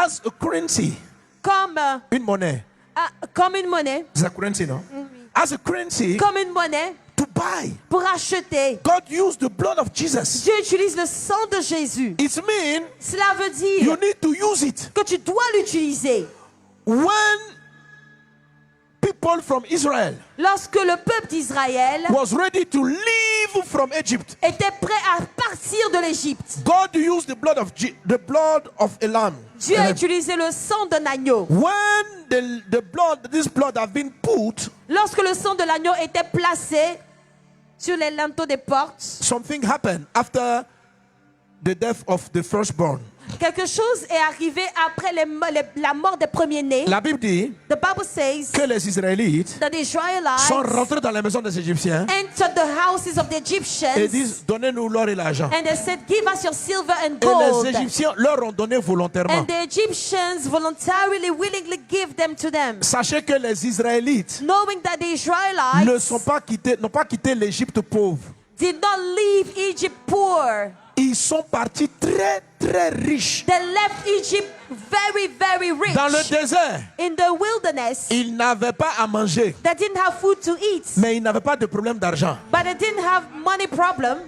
as a currency. comme, Une monnaie. comme une monnaie. C'est a currency, non? As a currency Comme une monnaie to buy. pour acheter. God used the blood of Jesus. Dieu utilise le sang de Jésus. It means Cela veut you dire need to use it. que tu dois l'utiliser. When people from Israel Lorsque le peuple d'Israël was ready to leave from Egypt, était prêt à partir de l'Égypte, God used the blood of a lamb. Dieu a utilisé le sang d'un agneau. When this blood have been put, Lorsque le sang de l'agneau était placé sur les linteaux des portes, something happened after the death of the firstborn. quelque chose est arrivé après la mort des premiers-nés. La Bible dit The Bible says que les Israélites that the Israelites sont rentrés dans la maison des Égyptiens entered the houses of the et Egyptians disent donnez-nous l'or et l'argent. and they said, give us your silver and Et gold. les Égyptiens leur ont donné volontairement. And the Egyptians voluntarily, willingly give them to them. Sachez que les Israélites Knowing that the Israelites n'ont pas quitté l'Égypte pauvre. did not leave Egypt poor. Ils sont partis très très riches. They left Egypt very, very rich. Dans le désert, In the wilderness, ils n'avaient pas à manger, they didn't have food to eat, mais ils n'avaient pas de problème d'argent. but they didn't have money problem.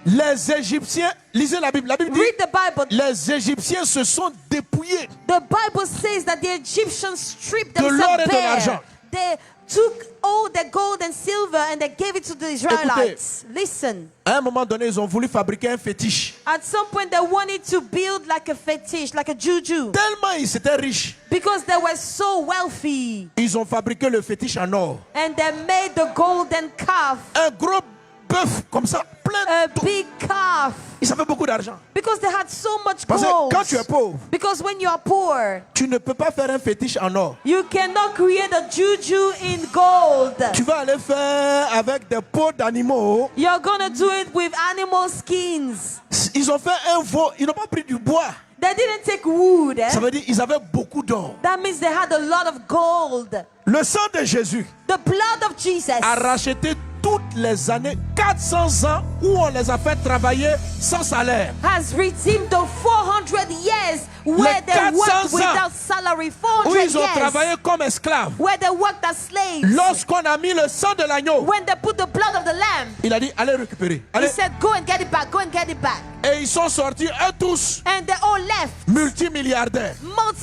Les Égyptiens, lisez la Bible dit, Read the Bible. les Égyptiens se sont dépouillés. The Bible says that the Egyptians stripped De l'or themselves et de l'argent. bare. They took all the gold and silver and they gave it to the Israelites. Listen. À un moment donné, ils ont voulu fabriquer un fétiche. At some point, they wanted to build like a fetish, like a juju, Tellement ils étaient riches, because they were so wealthy. ils ont fabriqué le fétiche en or. And they made the golden calf, Un gros bœuf comme ça, plein a de... big calf, Ils avaient beaucoup d'argent. because they had so much Parce que gold. quand tu es pauvre, Because when you are poor, tu ne peux pas faire un fétiche en or. you cannot create a juju in gold. Tu vas aller faire avec des peaux d'animaux. You're gonna do it with animal skins. Ils ont fait un veau, ils n'ont pas pris du bois. They didn't take wood. Ça veut dire qu'ils avaient beaucoup d'or. That means they had a lot of gold. Le sang de Jésus The blood of Jesus a racheté toutes les années, 400 ans où on les a fait travailler sans salaire. has redeemed the 400 years where Les they 400 worked ans without salary. Où 400 ils ont years travaillé comme esclaves. where they worked as slaves. Lorsqu'on a mis le sang de l'agneau, When they put the blood of the lamb, il a dit allez récupérer. he Allez. said, go and get it back, go and get it back. Et ils sont sortis, eux tous, And they all left, multimilliardaires.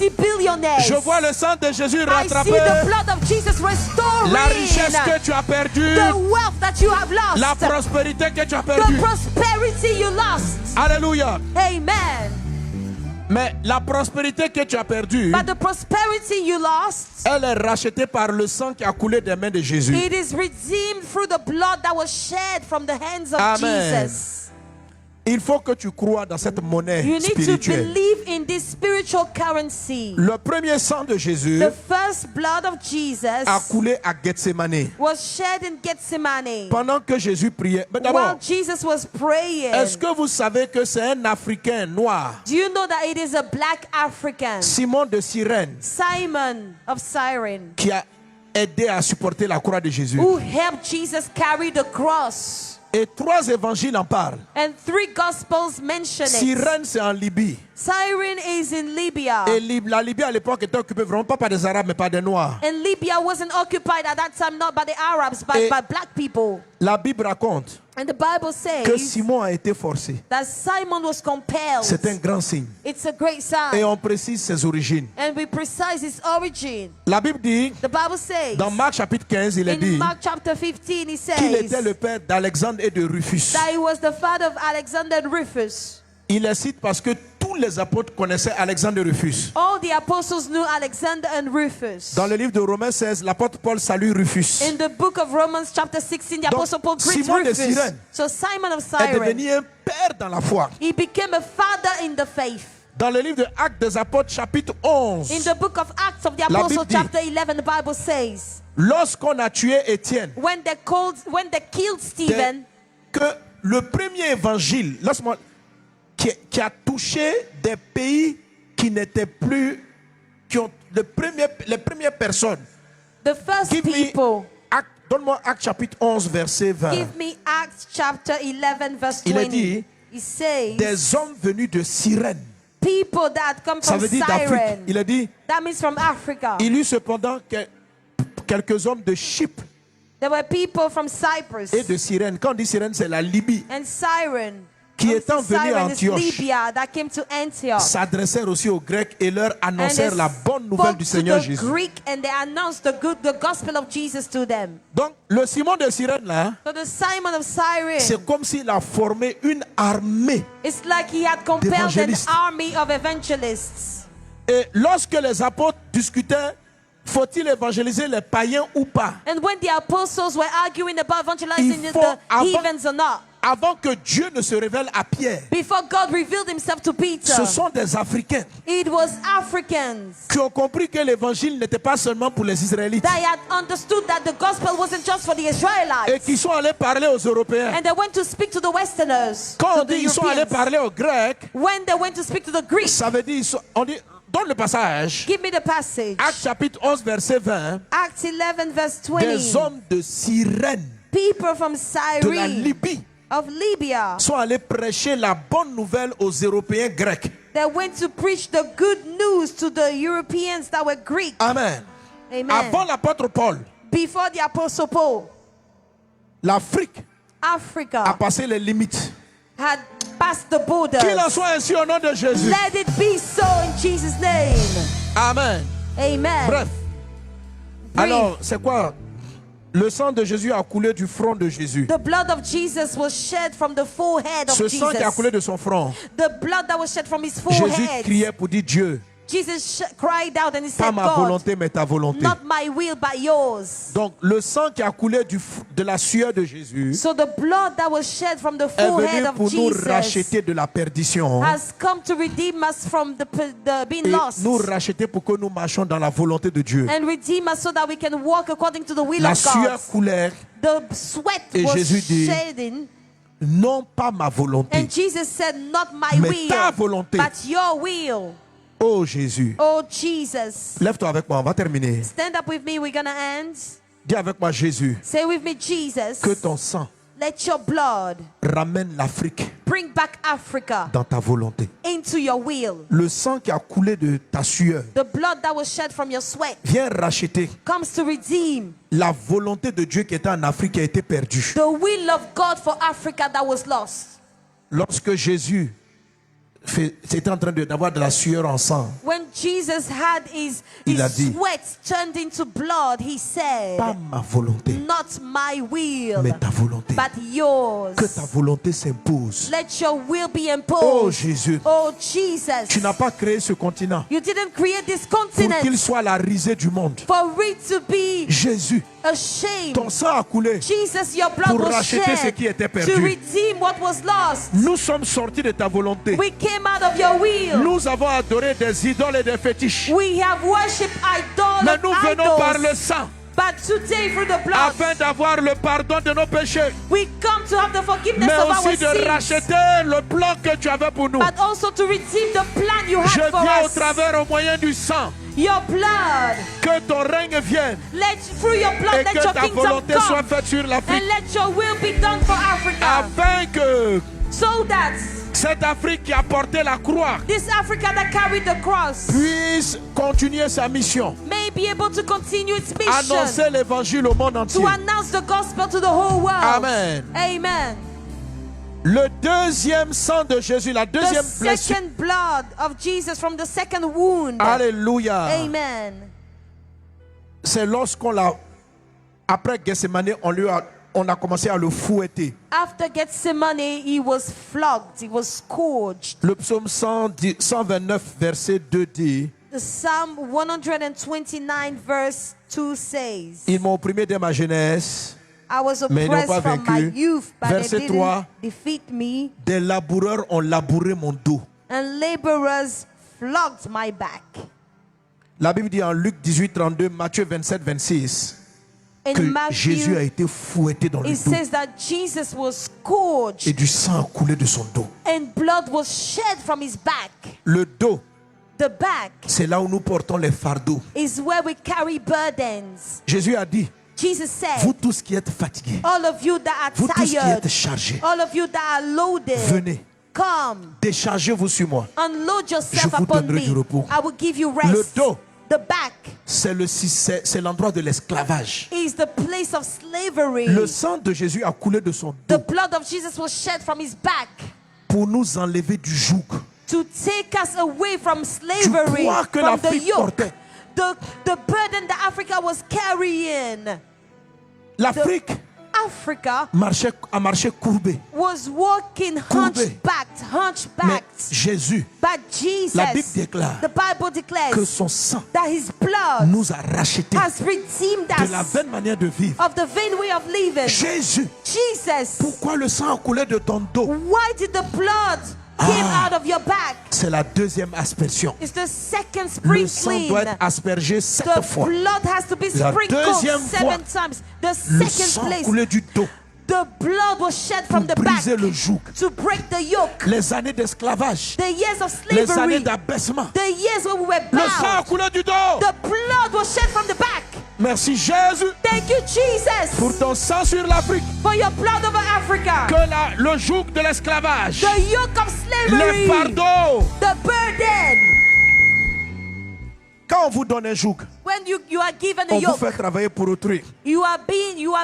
multi-billionaires. Je vois le sang de Jésus I see rattraper the blood of Jesus restoring la richesse que tu as perdue, the wealth that you have lost, la prospérité que tu as the perdue. prosperity you lost. Alléluia. Amen. Mais la prospérité que tu as perdue, But the prosperity you lost, elle est rachetée par le sang qui a coulé des mains de Jésus. it is redeemed through the blood that was shed from the hands of Amen. Jesus. Il faut que tu crois dans cette monnaie You need to spirituelle. believe in this spiritual currency. Le premier sang de Jésus The first blood of Jesus a coulé à Gethsemane. was shed in Gethsemane. Pendant que Jésus priait. Mais While d'abord, Jesus was praying. est-ce que vous savez que c'est un Africain noir, Do you know that it is a black African, Simon de Cyrène, Simon of Cyrene, qui a aidé à supporter la croix de Jésus? who helped Jesus carry the cross? Et 3 évangiles en parlent. And 3 Gospels mention it. Cyrène, c'est en Libye. Cyrene is in Libya. Et la Libye à l'époque était occupée vraiment pas par des Arabes, mais par des Noirs. And Libya wasn't occupied at that time not by the Arabs, but Et by black people. la Bible raconte And the Bible que says Simon a été forcé. that Simon was compelled. C'est un grand signe. It's a great Et sign. on précise ses origines. And we precise its origin. La Bible dit, The Bible says dans Marc chapitre 15, il est in dit Mark chapter 15, he qu'il était says le père d'Alexandre et de Rufus. that he was the father of Alexander and Rufus. Il les cite parce que tous les apôtres connaissaient Alexandre et Rufus. All the apostles knew Alexander and Rufus. Dans le livre de Romains 16, l'apôtre Paul salue Rufus. In the book of Romans chapter 16, the Donc, apostle Paul greets Simon de Rufus. Cyrène So Simon of est Cyrene, devenu un père dans la foi. he became a father in the faith. Dans le livre de Actes des apôtres chapitre In 11, the book of Acts of the La Apostle, Bible dit, chapter 11, the Bible says, lorsqu'on a tué Étienne, when they killed Stephen, que le premier évangile, laisse-moi, qui a touché des pays qui n'étaient plus, qui ont les premières personnes. the first Give me people, Donne-moi Actes chapitre 11, verset 20. give me Acts chapter 11, verse Il est 20. dit, He says, des hommes venus de Cyrène people that come Ça from veut dire d'Afrique. Cyrene. Il a dit, That means from Africa. il y eut cependant quelques hommes de Chypre There were people from Cyprus et de Cyrène. Quand on dit Cyrène, c'est la Libye. and Cyrene. Qui étant venus à Cyrene is Antioche, Libya that came to Antioch. s'adressèrent aussi aux Grecs et leur And they annoncèrent la bonne nouvelle spoke du to Seigneur the Jésus. Greek and they announced the gospel of Jesus to them. Donc, le Simon de Cyrène, là, So the Simon of Cyrene, c'est comme s'il a formé une armée. it's like he had compelled an d'évangélistes. army of evangelists. Et lorsque les apôtres discutaient, faut-il évangéliser les païens ou pas? And when the apostles were arguing about evangelizing Il faut the avant- heathens or not, Avant que Dieu ne se révèle à Pierre, before God revealed himself to Peter, ce sont des Africains it was Africans qui ont compris que l'évangile n'était pas seulement pour les Israélites that had understood that the gospel wasn't just for the et Israelites. qui sont allés parler aux Européens. And they went to speak to the Westerners, Quand to on the dit ils sont allés Europeans. parler aux Grecs, When they went to speak to the Greeks, ça veut dire, on dit, donne le passage. give me the passage. Actes chapitre 11, verset 20. Acts 11 verse Des 20. hommes de Cyrène, People from de la Cyrene, Libye, of Libya, sont allés prêcher la bonne nouvelle aux Européens grecs. they went to preach the good news to the Europeans that were Greek. Amen. Amen. Avant l'apôtre Paul, Before the Apostle Paul, l'Afrique a Africa passé les limites. had passed the borders. Qu'il en soit ainsi au nom de Jésus. Let it be so in Jesus' name. Amen. Amen. Bref. Brief. Alors, c'est quoi? Le sang de Jésus a coulé du front de Jésus. The blood of Jesus was shed from the forehead of Ce sang qui a Jesus. coulé de son front, The blood that was shed from his Jésus forehead. criait pour dire Dieu, Jesus cried out and he pas said, ma God, volonté mais ta volonté. not my will but yours. Donc le sang qui a coulé de la sueur de Jésus So the blood that was shed from the est forehead venu of pour nous Jesus racheter de la perdition has come to redeem us from the being et lost nous racheter pour que nous marchions dans la volonté de Dieu. and redeem us so that we can walk according to the will La of sueur God. coulait, The sweat Et was Jésus dit, shedding non pas ma volonté, and Jesus said, not my mais ta will volonté. but your will. Oh Jésus. Oh Jesus. Lève-toi avec moi, on va terminer. Stand up with me, we're gonna end. Dis avec moi Jésus, Say with me, Jesus, que ton sang let your blood ramène l'Afrique bring back Africa dans ta volonté. into your will. Le sang qui a coulé de ta sueur The blood that was shed from your sweat vient racheter comes to redeem la volonté de Dieu qui était en Afrique qui a été perdue. the will of God for Africa that was lost. Lorsque Jésus c'était en train d'avoir de la sueur en sang, When Jesus had his Il a dit, sweat turned into blood, he said, pas ma volonté, not my will, mais ta volonté. but yours. Que ta volonté s'impose. Let your will be Oh imposed. Jésus, Oh Jesus, tu n'as pas créé ce continent you didn't create this pour qu'il continent soit la risée du monde. for it to be Jésus, a shame. ton sang a coulé. Jesus, your blood Pour was racheter ce shed qui était to perdu. redeem what was lost. Nous sommes sortis de ta volonté. We came out of your will. Nous avons adoré des idoles et des fétiches. We have worshipped Mais idols, nous venons par le idols. sang But today, through the blood, afin d'avoir le pardon de nos péchés, we come to have the forgiveness mais of our aussi de sins, racheter le plan que tu avais pour nous. but also to redeem the plan you Je had for viens au us. travers au moyen du sang. Your blood, Que ton règne vienne through your blood, et let que your ta kingdom volonté soit come, faite sur l'Afrique. and let your will be done for Africa, Afin que so that cette Afrique qui a porté la croix this Africa that carried the cross puisse continuer sa mission. may be able to continue its mission, Annoncer l'évangile au monde entier. to announce the gospel to the whole world. Amen. Amen. Le deuxième sang de Jésus, la The deuxième blessure. second blood of Jesus from the second wound. Alléluia. Amen. C'est lorsqu'on l'a, après Gethsemane, on a commencé à le fouetter. After Gethsemane, he was flogged, he was scourged. Le psaume 129, verset 2 dit, The Psalm 129 verse 2 says, ils m'ont opprimé dès ma jeunesse, I was mais ils n'ont pas oppressed from my vaincu. youth, but Verset they 3. didn't defeat me, des laboureurs ont labouré mon dos. and laborers flogged my back. La Bible dit en Luc 18, 32, Matthieu 27, 26, In que Jésus a Matthew, été fouetté dans le it dos says that Jesus was et scourged du sang a coulé de son dos. and blood was shed from his back. Le dos, The back c'est là où nous portons les fardeaux. is where we carry burdens. Jésus a dit, Jesus said, vous tous qui êtes fatigués, all of you that vous are tous qui tired, êtes chargés, all of you that are loaded, venez, come, déchargez-vous sur moi. unload yourself Je vous upon donnerai me. du repos. I will give you Le rest. dos, The back c'est l'endroit de l'esclavage. is the place of slavery. Le sang de Jésus a coulé de son The dos blood of Jesus was shed from his back pour nous enlever du joug. to take us away from slavery, poids que from the l'Afrique yoke, portait. the burden that Africa was carrying. L'Afrique Africa a marché courbé. was walking Courbé. hunchbacked, Mais hunchbacked. Jésus, But Jesus, la Bible déclare the Bible que declares son sang that his blood nous a rachetés has redeemed de la us vaine manière de vivre. of the vain way of living. Jésus, Jesus, pourquoi le sang a coulé de ton dos? why did the blood came out of your back? C'est la deuxième aspersion. It's the second Le sang sprinkling. doit être aspergé 7 The fois. blood has to be La sprinkled deuxième 7 fois, times. The Le second sang place, coulé du dos the blood was shed from the pour back briser le joug. to break the yoke. Les années d'esclavage, The years of les années slavery, d'abaissement. the years when we were Le sang a bound, coulé du dos. the blood was shed from the back. Merci Jésus Thank you, Jesus, pour ton sang sur l'Afrique. for your blood over Africa. Que le joug de l'esclavage, The yoke of les slavery, fardeaux. the burden. Quand on vous donne un joug, When you are given a on vous yoke, fait travailler pour autrui. you are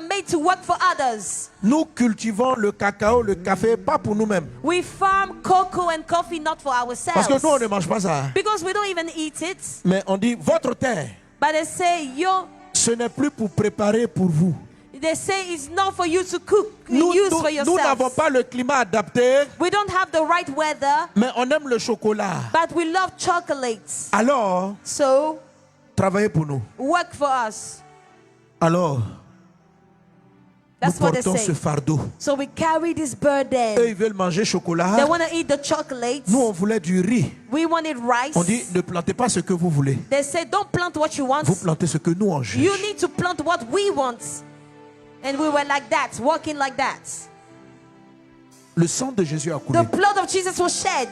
made to work for others. Nous cultivons le cacao, le café, pas pour nous-mêmes. We farm cocoa and coffee not for Parce que nous, on ourselves, ne mange pas ça. because we don't even eat it. Mais on dit, votre terre, But they say ce n'est plus pour préparer pour vous. they say it's not for you to cook, Nous use for n'avons yourself. pas le climat adapté, We don't have the right weather, mais on aime le chocolat. but we love chocolates. Alors, So travaillez pour nous. work for us. Alors, nous That's what they portons say. ce fardeau. So we carry this Eux, burden. ils veulent manger chocolat. They want to eat the chocolates. Nous, on voulait du riz. We wanted rice. On dit, ne plantez pas ce que vous voulez. They say don't plant what you want. Vous plantez ce que nous, on juge. You need to plant what we want. And we were like that, walking like that. Le sang de Jésus a coulé The blood of Jesus was shed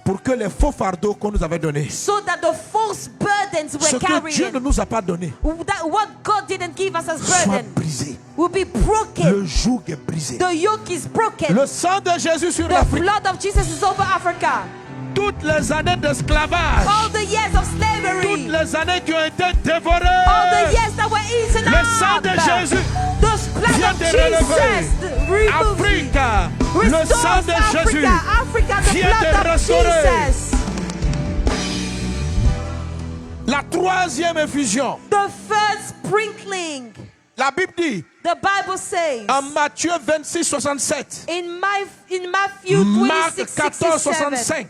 pour que les faux fardeaux qu'on nous avait donnés, so that the false burdens ce we're que Dieu ne carrying, nous a pas donné, that what God didn't give us as soit burden, brisé. will be broken. Le joug est brisé. The yoke is broken. Le sang de Jésus sur The l'Afrique. blood of Jesus is over Africa. Toutes les années d'esclavage, All the years of toutes slavery, les années qui ont été all the dévorées, years that were eaten le sang up, de Jésus the blood vient of de relever. Jesus removes Afrique, le restores sang de Jésus Africa, the vient blood de of restaurer. Jesus. La troisième effusion. The first sprinkling, La Bible dit the Bible says en Matthieu 26, 67, in Matthew Marc 26, 14, 67, 65,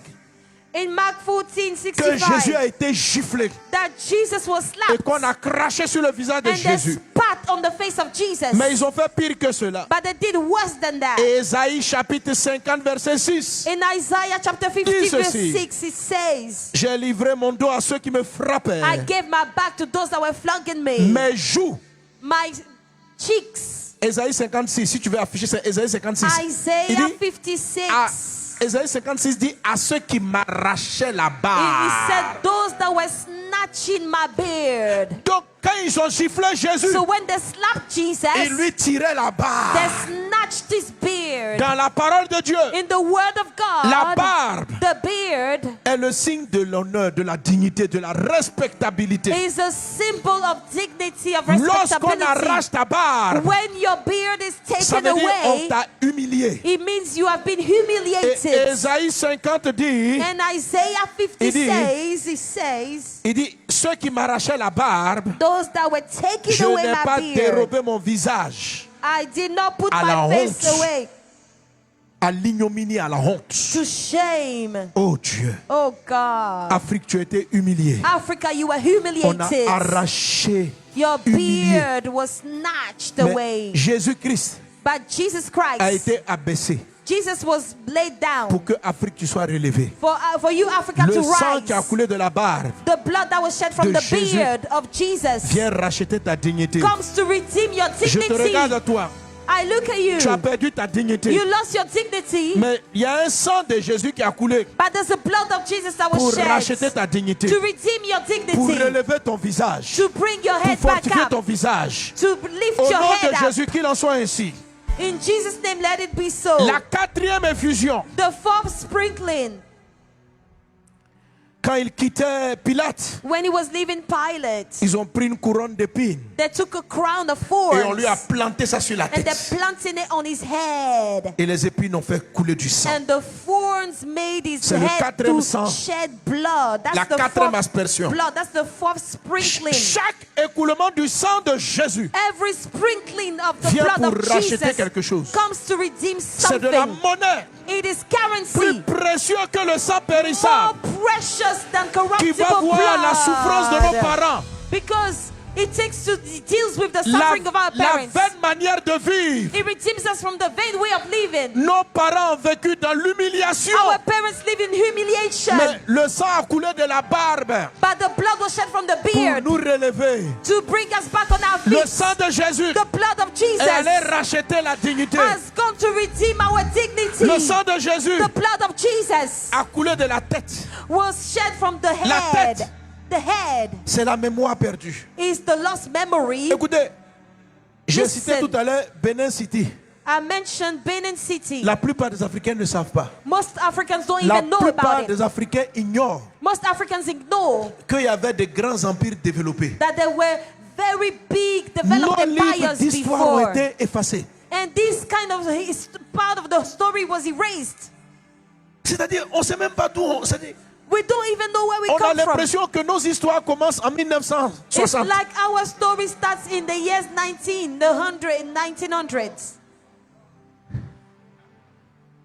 in Mark 14, que Jésus a 65, été giflé that Jesus was et slapped qu'on a craché sur le visage de and they Jésus. spat on the face of Jesus. Mais ils ont fait pire que cela. But they did worse than that. Ésaïe chapitre 50, verset 6. In Isaiah chapter 50, Dit verse ceci. 6, it says, J'ai livré mon dos à ceux qui me frappaient. I gave my back to those that were flogging me. Mes joues. My cheeks. Ésaïe 56, si tu veux afficher, c'est Ésaïe 56. Il Isaiah dit, 56. Ésaïe 56 dit à ceux qui m'arrachaient la He barbe. said, those that were snatching my beard. Donc quand ils ont giflé Jésus, So when they slapped Jesus, ils lui tiraient la barbe. they snatched his beard. Dans la parole de Dieu, In the word of la God, barbe the beard est le signe de l'honneur, de la dignité, de la respectabilité. is a symbol of dignity, of Lorsqu'on respectability. arrache ta barbe, When your beard is ça taken veut dire on away, t'a humilié. it means you have been Et humiliated. Ésaïe 50 dit, And Isaiah 50 Il dit- says, il dit, ceux qui m'arrachaient la barbe, those that were taking je away n'ai my pas beard, dérobé mon visage I did not put à la my face honte. away à l'ignominie, à la honte. to shame. Oh Dieu, Oh God. Afrique, tu as été humilié. Africa, you were On a humiliated. arraché, Your humilié. beard was snatched Mais away. Jésus-Christ But Jesus a Christ, été abaissé Jesus was laid down pour que Afrique tu sois relevée. for you, Africa, Le to sang qui a rise. coulé de la barbe The blood that was shed from de the Jésus beard of Jesus vient racheter ta dignité. comes to redeem your Je te dignity. regarde à toi. I look at you. Tu as perdu ta dignité. You lost your dignity, Mais il y a un sang de Jésus qui a coulé but there's a blood of Jesus that pour was racheter shed ta dignité, to redeem your pour dignity, relever ton visage, to bring your pour head back fortifier up, ton visage. to lift Au your nom head de up. Jésus, qu'il en soit ainsi. In Jesus' name, let it be so. La quatrième effusion, The fourth sprinkling, quand il quittait Pilate, when he was leaving Pilate, ils ont pris une couronne d'épines they took a crown of et on lui a thorns planté ça sur la and they tête. planted it on his head. Et les épines ont fait couler du sang. And the thorns made his C'est le head quatrième to sang. shed blood. La That's the quatrième fourth aspersion. blood. That's the fourth sprinkling. Chaque écoulement du sang de Jésus Every sprinkling of the vient blood pour of racheter Jesus quelque chose. comes to redeem C'est de la something. monnaie It is plus currency précieux que le sang more périssable precious than qui corruptible va voir la souffrance de nos blood. parents. Because it deals with the La, suffering of our la parents. vaine manière de vivre. It redeems us from the vain way of living. Nos parents ont vécu dans l'humiliation. Our parents live in humiliation. Mais le sang a coulé de la barbe But the blood was shed from the pour beard nous relever. to bring us back on our Le feet. sang de Jésus The blood of Jesus est allé racheter la dignité. has gone to redeem our dignity. Le sang de Jésus The blood of Jesus a coulé de la tête. was shed from the La head. tête. The head C'est la mémoire perdue. is the lost memory. Écoutez, j'ai Listen. cité tout à l'heure Benin City. I mentioned Benin City. La plupart des Africains ne savent pas. Most Africans don't La even know plupart about it. des Africains ignorent Most Africans ignore qu'il y avait de grands empires développés. that there were very big developed Nos livres empires d'histoire ont before. été effacés. And this kind of part of the story was erased. C'est-à-dire, on ne sait même pas d'où on... c'est-à-dire, We don't even know where we on a come from. l'impression que nos histoires commencent en It's 1960. like our story starts in the years 1900s.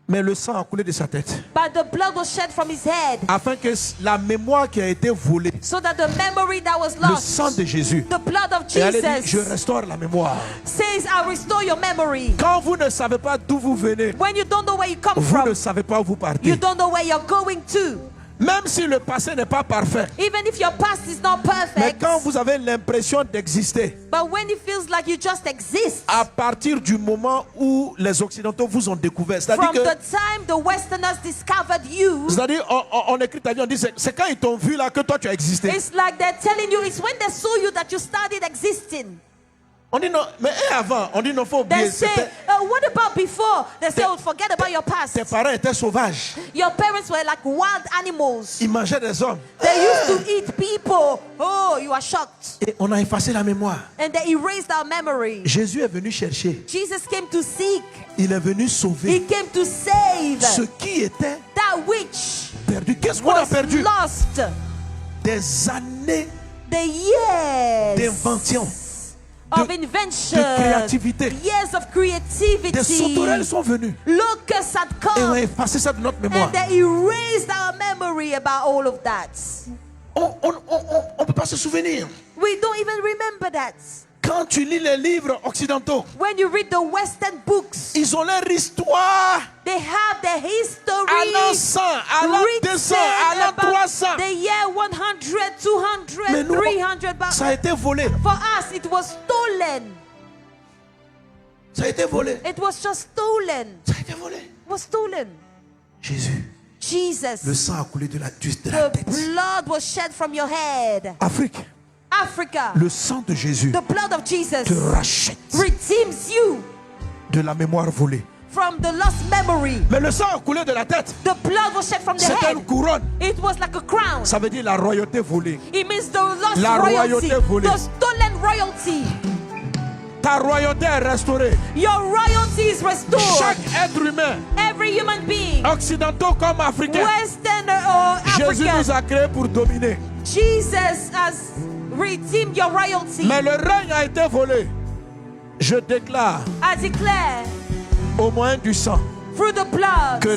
Mais le sang a coulé de sa tête. But the blood was shed from his head Afin que la mémoire qui a été volée, so that the memory that was le lost, sang de Jésus, the blood of et elle dit, je Jesus, restaure la mémoire. says, I restore your memory. Quand vous ne savez pas d'où vous venez, When you don't know where you come vous ne from, savez pas où vous partez. you don't know where you're going to. Même si le passé n'est pas parfait. Even if your past is not Mais perfect, quand vous avez l'impression d'exister, but when it feels like you just exist, à partir du moment où les Occidentaux vous ont découvert, c'est-à-dire from que, the time the Westerners discovered you, c'est-à-dire on écrit ta vie, on dit c'est quand ils t'ont vu là que toi tu as existé. it's like they're telling you, it's when they saw you that you started existing. On dit non, mais avant, on dit non, faut They oublier. say, what about before? They say, oh, forget about your past. Tes parents étaient sauvages. Your parents were like wild animals. Ils mangeaient des hommes. They used to eat people. Oh, you are shocked. Et on a effacé la mémoire. And they erased our memory. Jésus est venu chercher. Jesus came to seek. Il est venu He sauver came to save ce qui était that which perdu. Qu'est-ce qu'on a was perdu? lost. Des années The years d'invention, of de invention, créativité. years of creativity. Des sauterelles sont venus. Locusts had Et on a come effacé ça de notre mémoire. and they erased our memory about all of that. On ne peut pas se souvenir. We don't even remember that. Quand tu lis les livres occidentaux, When you read the Western books, ils ont leur histoire they have the history à l'an 100, à l'an 200, à l'an about 300. the year 100, Mais 200, nous, 300. But ça a été volé. for us, it was stolen. Ça a été volé. It was just stolen. Ça a été volé. It was stolen. Jésus, le Jesus, sang a coulé de la the tête. blood was shed from your head. Afrique, Africa, le sang de Jésus the blood of Jesus te rachète redeems you de la mémoire volée. from the lost memory. Mais le sang a coulé de la tête. The blood was shed from the C'était une head. couronne. It was like a crown. Ça veut dire la royauté volée. It means the lost La royalty, royauté volée. the stolen royalty. Ta royauté est restaurée. Your royalty is restored. Chaque être humain, Every human being, occidentaux comme africains, Western or Jésus nous African, a créés pour dominer. Jesus has redeemed your royalty. Mais le règne a été volé. Je déclare I declare au moyen du sang through the blood que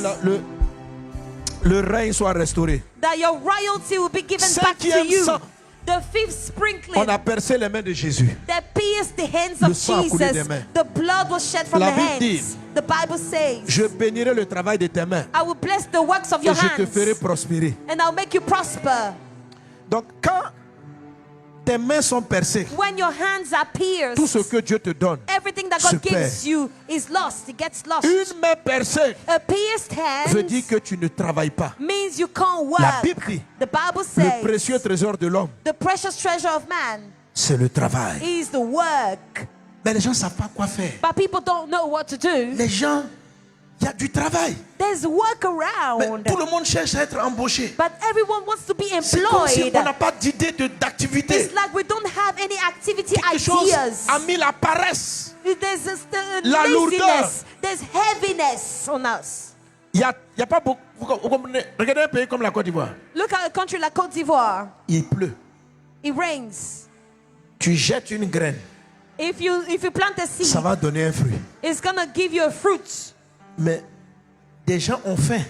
le règne soit restauré. that your royalty will be given back to Cinquième you. sang. The fifth sprinkling, On a percé les mains de Jésus. that pierced the hands Le of sang a coulé des Jesus. mains. The blood was shed from La the Bible dit, hands. The Bible says, Je bénirai le travail de tes mains I will bless the works of et your je te ferai hands prospérer. and I'll make you prosper. Donc quand tes mains sont percées, When your hands are pierced, tout ce que Dieu te donne, everything that se God perd. gives you is lost. It gets lost. Une main percée A pierced hand veut dire que tu ne travailles pas. means you can't work. La Bible dit, The Bible le précieux says trésor de l'homme, the precious treasure of man c'est le travail. is the work. Mais les gens ne savent pas quoi faire. But people don't know what to do. Les gens, il y a du travail. There's work Mais around. tout le monde cherche à être embauché. But everyone wants to be C'est comme si employed. on n'a pas d'idée d'activité. It's like we don't have any activity Quelque chose ideas. a mis la paresse. There's La lourdeur. laziness. There's heaviness on us. Il y a pas beaucoup. Vous comprenez? Regardez un pays comme la Côte d'Ivoire. Look at a country like Côte d'Ivoire. Il pleut. It rains. Tu jettes une graine. If you plant a seed, Ça va donner un fruit. it's gonna give you a fruit. Mais des gens ont faim.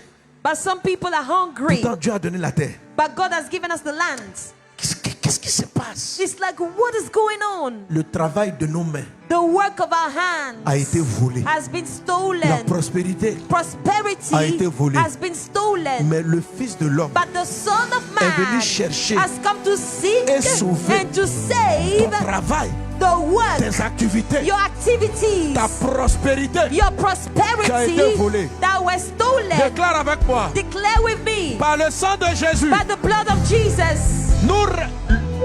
But some people are hungry. Pourtant, Dieu a donné la terre. But God has given us the land. Qu'est-ce qui se passe? It's like, what is going on? Le travail de nos mains The work of our hands a été volé. has been La stolen. prospérité Prosperity a été volée. has been stolen. Mais le Fils de l'homme, But the Son of est venu Man chercher has come to seek et sauver and to ton save travail, the work, tes activités, your activities, ta prospérité. your Qui a prosperity été volé. that were stolen. Déclare avec moi. Declare with me, Par le sang de Jésus, by the blood of Jesus, nous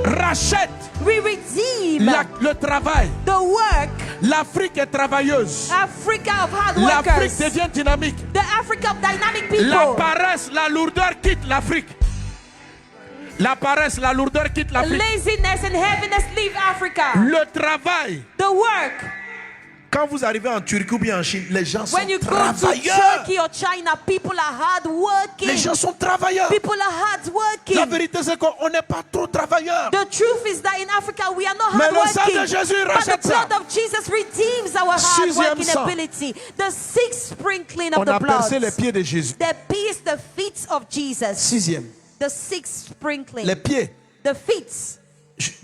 rachète we redeem le travail. the work. L'Afrique est travailleuse. Africa of hard L'Afrique workers. devient dynamique. The Africa of dynamic La people. paresse, la lourdeur quitte l'Afrique. La paresse, la lourdeur quitte l'Afrique. Laziness and heaviness leave Africa. Le travail. The work. Quand vous arrivez en Turquie ou bien en Chine, les gens sont When you go to travailleurs. Turkey or China, people are hard working. Les gens sont travailleurs. People are hard working. La vérité, c'est qu'on n'est pas trop travailleurs. The truth is that in Africa we are not Mais hard le sang working. de Jésus But rachète the ça. blood of Jesus redeems our hard Sixième working sang. ability. The sixth sprinkling of On the a blood. percé les pieds de Jésus. They pierced the feet of Jesus. Sixième. The sixth sprinkling. Les pieds. The feet.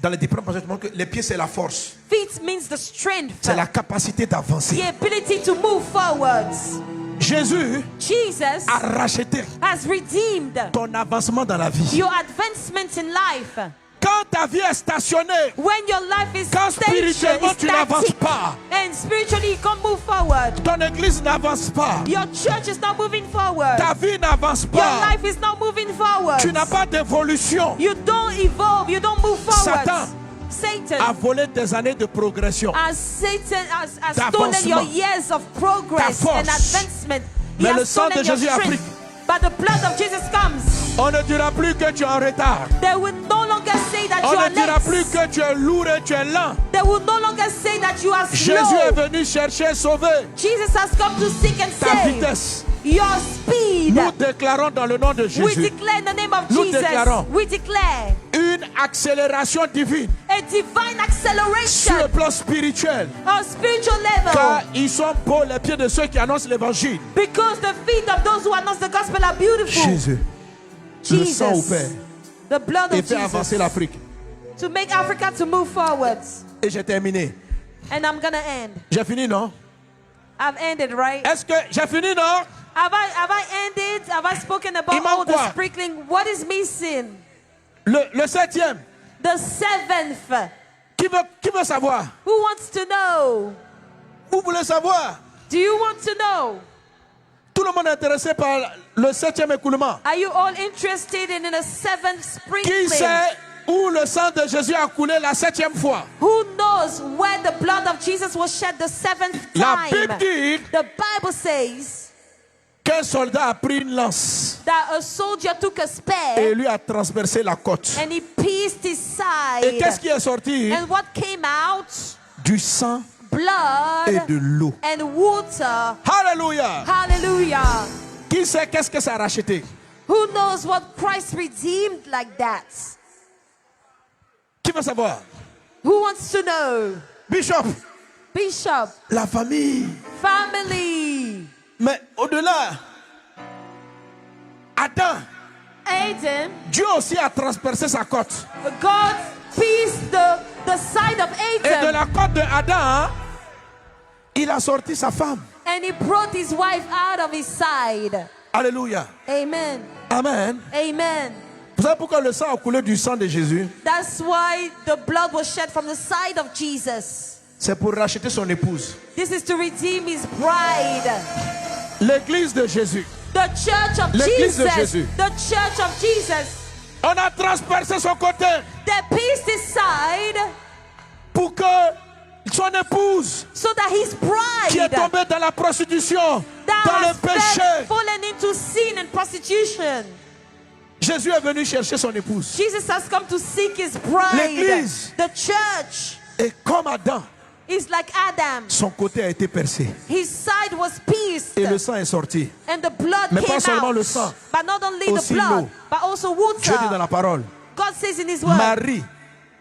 Dans les différents passages, que les pieds, c'est la force. Feet means the strength. C'est la capacité d'avancer. The ability to move forwards. Jésus Jesus a racheté has redeemed ton avancement dans la vie. your advancement in life. Quand ta vie est stationnée, When your life is quand spirituellement tu n'avances static, pas, and spiritually you can't move forward, ton église n'avance pas, your church is not moving forward, ta vie n'avance your pas, life is not moving forward, tu n'as pas d'évolution, you don't evolve, you don't move forward. Satan Satan a volé tes années de progression. has stolen D'avancement. your years of progress Ta force. and advancement. He Mais le has sang stolen de your Jésus strength. Afrique. But the blood of Jesus comes. On ne dira plus que tu es en retard. They will no longer say that On you ne are dira plus late. que tu es lourd et tu es lent. They will no longer say that you are Jésus est slow. venu chercher et sauver Jesus has come to seek and ta save vitesse. your speed. Nous déclarons dans le nom de We Jésus declare in the name of Nous Jesus. déclarons. We declare une accélération divine a divine sur le acceleration plan spirituel. on spiritual Car level. ils sont beaux les pieds de ceux qui annoncent l'évangile. Because the feet of those who announce the gospel are beautiful. Jésus, le sang au Jesus, Père, the blood et of fait avancer Jesus, l'Afrique. to make Africa to move forwards. Et j'ai terminé. And I'm gonna end. J'ai fini, non? I've ended, right? Est-ce que j'ai fini, non? Have I ended? Have I spoken Il about manque all the quoi? sprinkling? What is missing? Le septième. The seventh. Qui veut savoir? Who wants to know? Vous voulez savoir? Do you want to know? Tout le monde est intéressé par le septième écoulement. Are you all interested in the seventh Qui sprinkling? sait où le sang de Jésus a coulé la septième fois? Who knows where the blood of Jesus was shed the seventh La time? Bible dit The Bible says qu'un soldat a pris une lance that a soldier took a et spear lui a transpercé la côte. and he pierced his Et qu'est-ce side. qui est sorti? And what came out? Du sang et Blood de l'eau. and water. Alléluia. Hallelujah. Qui sait qu'est-ce que ça a racheté? Who knows what Christ redeemed like that? Qui veut savoir? Who wants to know? Bishop, Bishop, la famille. family. Mais au-delà, Adam, Adam, Dieu aussi a transpercé sa côte. God pierced the side of Et de Adam, la côte de Adam, il a sorti sa femme. and he brought his wife out of his side. Alléluia. Amen. Amen. Amen. Vous savez pourquoi le sang a coulé du sang de Jésus? That's why the blood was shed from the side of Jesus. C'est pour racheter son épouse. This is to redeem his bride. L'église de Jésus. The church of L'église de Jesus. Jésus. The church of Jesus. On a transpercé son côté They pierced his side pour que son épouse so that his qui est bride tombée dans la prostitution, that dans le has péché. fallen into sin and prostitution. Jésus est venu chercher son épouse. Jesus has come to seek his bride. L'église. The church Et comme Adam, is like Adam. son côté a été percé. His side was pierced Et le sang est sorti. and the blood Mais came pas seulement out. le sang, But not only aussi the blood, l'eau. but also Dieu dit dans water. la parole, God says in his word, Marie,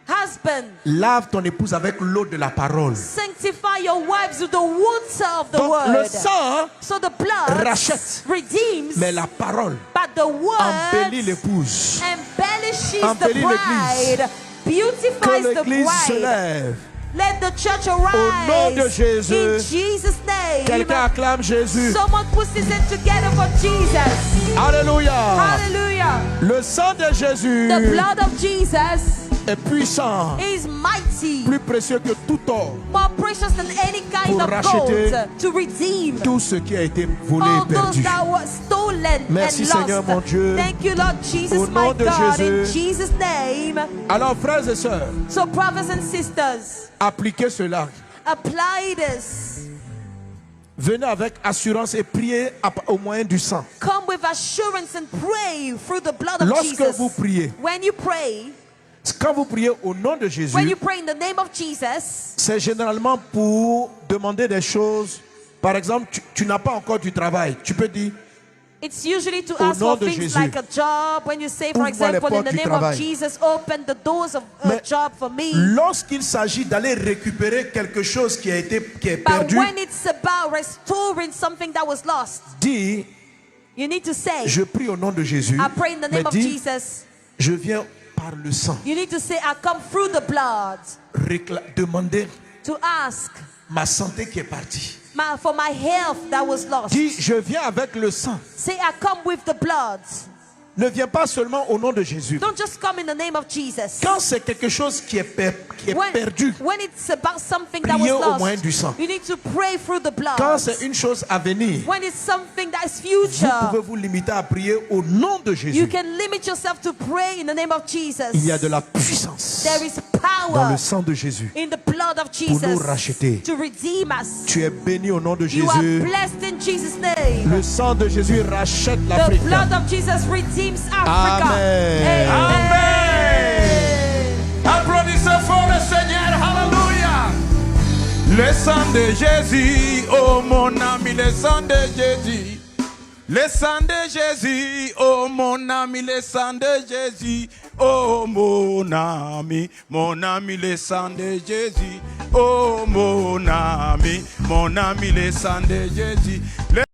husband, lave ton épouse avec l'eau de la parole. sanctify your wives with the water of the Donc word. le sang So the blood rachète, redeems, mais la parole but the word embellit l'épouse. embellishes Embellit the bride, Que beautifies the l'église se bride. lève. Let the church nom arise de Jésus. in Jesus' name. Quelqu'un acclame Jésus. Someone puts his hand together for Jesus. Alléluia. Hallelujah. Le sang de Jésus The blood of Jesus est puissant, is mighty, plus précieux que tout or. more precious than any kind Pour of racheter gold, to redeem Tout ce qui a été volé all et those perdu. that were stolen Merci, and lost. Seigneur, mon Dieu. Thank you, Lord Jesus, Au my nom de God, in Jésus. Jesus' name. Alors, frères et sœurs, So, brothers and sisters, appliquez cela. apply this. Venez avec assurance et priez au moyen du sang. Come with assurance and pray through the blood of Lorsque Jesus. vous priez, When you pray, quand vous priez au nom de Jésus, when you pray in the name of Jesus, c'est généralement pour demander des choses. Par exemple, tu n'as pas encore du travail. Tu peux dire, it's usually to Au ask nom for de things Jésus. like a job. When you say, for Ouvre-moi les example, in portes the du name of travail. Jesus, open the doors of a Mais job for me. lorsqu'il s'agit d'aller récupérer quelque chose qui est But perdu, when it's about restoring something that was lost, dis, you need to say, je prie au nom de Jésus. I pray in the Mais name of dis, Jesus. je viens par le sang You need to say, I come through the blood demander to ask ma santé qui est partie. for my health that was lost. Dis, je viens avec le sang. Say, I come with the blood. Ne viens pas seulement au nom de Jésus. Don't just come in the name of Jesus. Quand c'est quelque chose qui est perdu, When it's about something that priez was au lost, moyen du sang. you need to pray through the blood. Quand c'est une chose à venir, When it's something that is vous future, pouvez vous limiter à prier au nom de you Jésus. can limit yourself to pray in the name of Jesus. Il y a de la puissance There is dans power le sang de Jésus. in the blood of Pour nous Jesus racheter. to redeem us. Tu es béni au nom de You are Jésus. blessed in Jesus' name. Le sang de Jésus rachète The l'Afrique. blood of Jesus redeems Africa. Amen. Amen. Applaudissez fort le Seigneur, Alléluia. Le sang de Jésus, oh mon ami, le sang de Jésus. Le sang de Jésus, oh mon ami, le sang de Jésus. Oh mon ami, le sang de Jésus. Oh mon ami, le sang de Jésus.